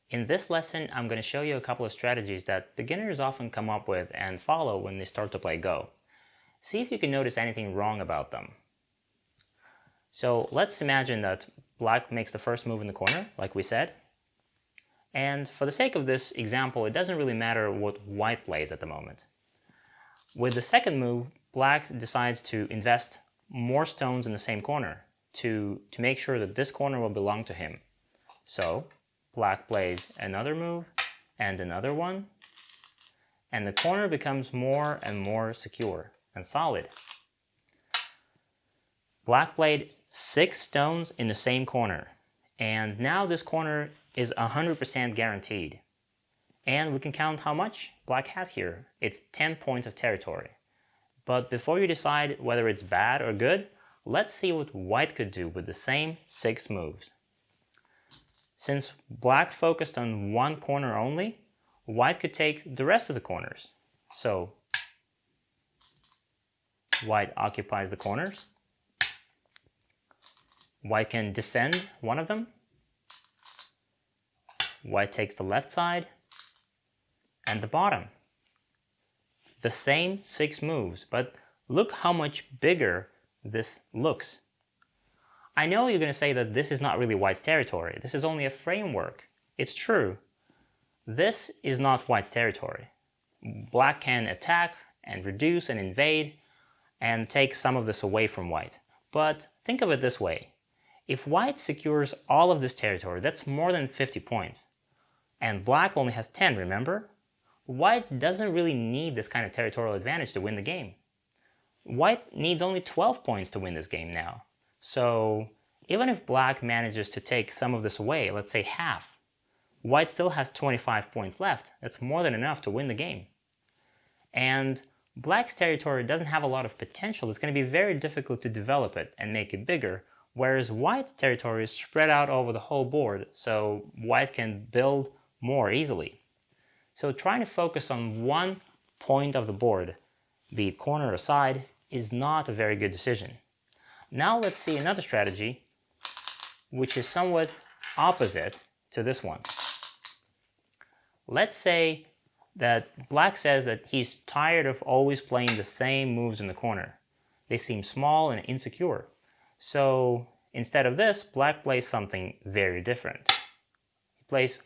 In this lesson, I'm going to show you a couple of strategies that beginners often come up with and follow when they start to play Go. See if you can notice anything wrong about them. So let's imagine that black makes the first move in the corner, like we said. And for the sake of this example, it doesn't really matter what white plays at the moment. With the second move, black decides to invest more stones in the same corner to make sure that this corner will belong to him. So black plays another move and another one, and the corner becomes more and more secure and solid. Black played 6 stones in the same corner, and now this corner is 100% guaranteed. And we can count how much black has here. It's 10 points of territory. But before you decide whether it's bad or good, let's see what white could do with the same 6 moves. Since black focused on one corner only, white could take the rest of the corners. So white occupies the corners. White can defend one of them. White takes the left side and the bottom. The same 6 moves, but look how much bigger this looks. I know you're going to say that this is not really white's territory. This is only a framework. It's true. This is not white's territory. Black can attack and reduce and invade and take some of this away from white. But think of it this way. If white secures all of this territory, that's more than 50 points. And black only has 10, remember? White doesn't really need this kind of territorial advantage to win the game. White needs only 12 points to win this game now. So even if black manages to take some of this away, let's say half, white still has 25 points left. That's more than enough to win the game. And black's territory doesn't have a lot of potential. It's going to be very difficult to develop it and make it bigger, whereas white's territory is spread out over the whole board, so white can build more easily. So trying to focus on one point of the board, be it corner or side, is not a very good decision. Now let's see another strategy, which is somewhat opposite to this one. Let's say that black says that he's tired of always playing the same moves in the corner. They seem small and insecure. So instead of this, black plays something very different. He plays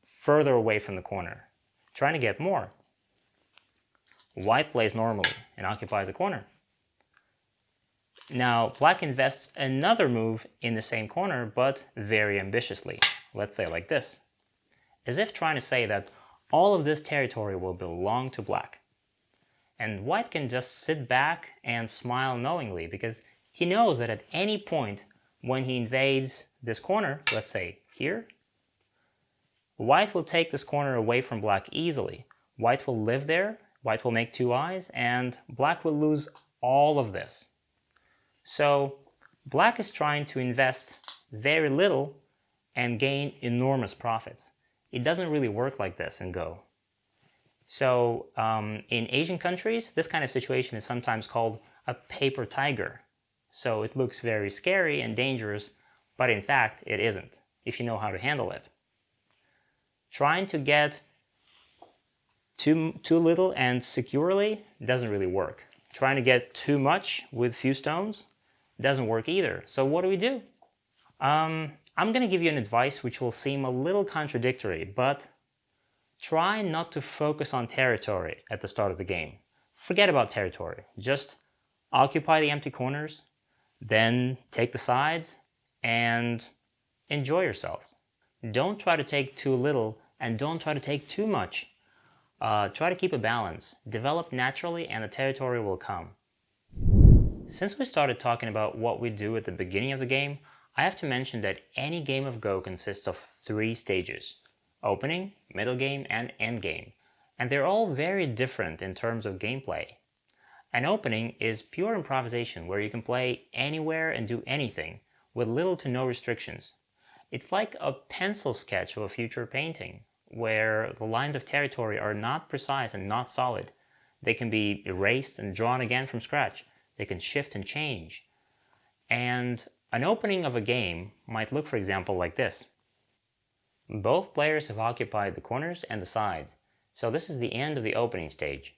further away from the corner, trying to get more. White plays normally and occupies the corner. Now, black invests another move in the same corner, but very ambitiously. Let's say like this, as if trying to say that all of this territory will belong to black. And white can just sit back and smile knowingly, because he knows that at any point when he invades this corner, let's say here, white will take this corner away from black easily. White will live there, white will make 2 eyes, and black will lose all of this. So black is trying to invest very little and gain enormous profits. It doesn't really work like this in Go. So in Asian countries, this kind of situation is sometimes called a paper tiger. So it looks very scary and dangerous, but in fact it isn't, if you know how to handle it. Trying to get too little and securely doesn't really work. Trying to get too much with few stones doesn't work either. So what do? I'm going to give you an advice which will seem a little contradictory, but try not to focus on territory at the start of the game. Forget about territory. Just occupy the empty corners, then take the sides, and enjoy yourself. Don't try to take too little, and don't try to take too much. Try to keep a balance. Develop naturally, and the territory will come. Since we started talking about what we do at the beginning of the game, I have to mention that any game of Go consists of 3 stages: opening, middle game, and end game. And they're all very different in terms of gameplay. An opening is pure improvisation where you can play anywhere and do anything with little to no restrictions. It's like a pencil sketch of a future painting where the lines of territory are not precise and not solid. They can be erased and drawn again from scratch. They can shift and change. And an opening of a game might look, for example, like this. Both players have occupied the corners and the sides, so this is the end of the opening stage.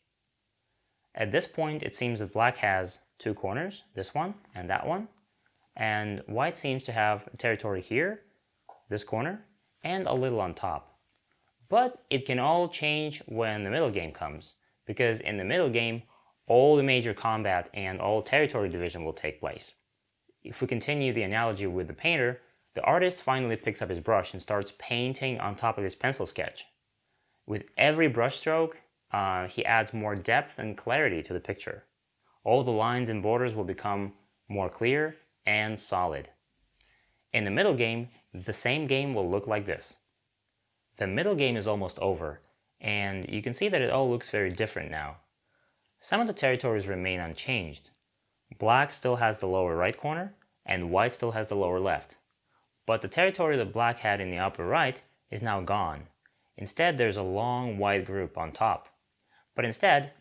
At this point, it seems that black has two corners, this one and that one, and white seems to have territory here, this corner, and a little on top. But it can all change when the middle game comes, because in the middle game, all the major combat and all territory division will take place. If we continue the analogy with the painter, the artist finally picks up his brush and starts painting on top of his pencil sketch. With every brushstroke, he adds more depth and clarity to the picture. All the lines and borders will become more clear and solid. In the middle game, the same game will look like this. The middle game is almost over, and you can see that it all looks very different now. Some of the territories remain unchanged. Black still has the lower right corner, and white still has the lower left. But the territory that black had in the upper right is now gone. Instead, there's a long white group on top. But instead,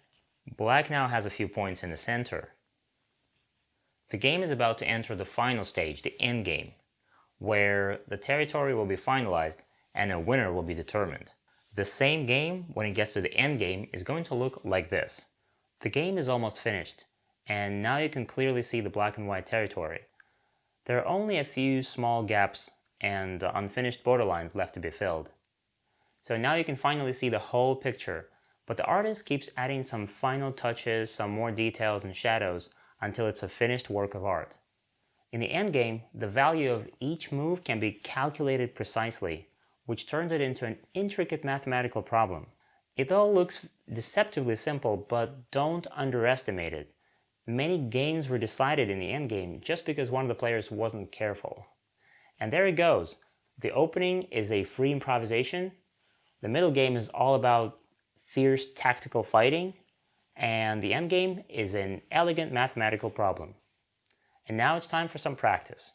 black now has a few points in the center. The game is about to enter the final stage, the end game, where the territory will be finalized and a winner will be determined. The same game, when it gets to the end game, is going to look like this. The game is almost finished, and now you can clearly see the black and white territory. There are only a few small gaps and unfinished borderlines left to be filled. So now you can finally see the whole picture, but the artist keeps adding some final touches, some more details and shadows until it's a finished work of art. In the endgame, the value of each move can be calculated precisely, which turns it into an intricate mathematical problem. It all looks deceptively simple, but don't underestimate it. Many games were decided in the endgame just because one of the players wasn't careful. And there it goes. The opening is a free improvisation. The middle game is all about fierce tactical fighting. And the endgame is an elegant mathematical problem. And now it's time for some practice.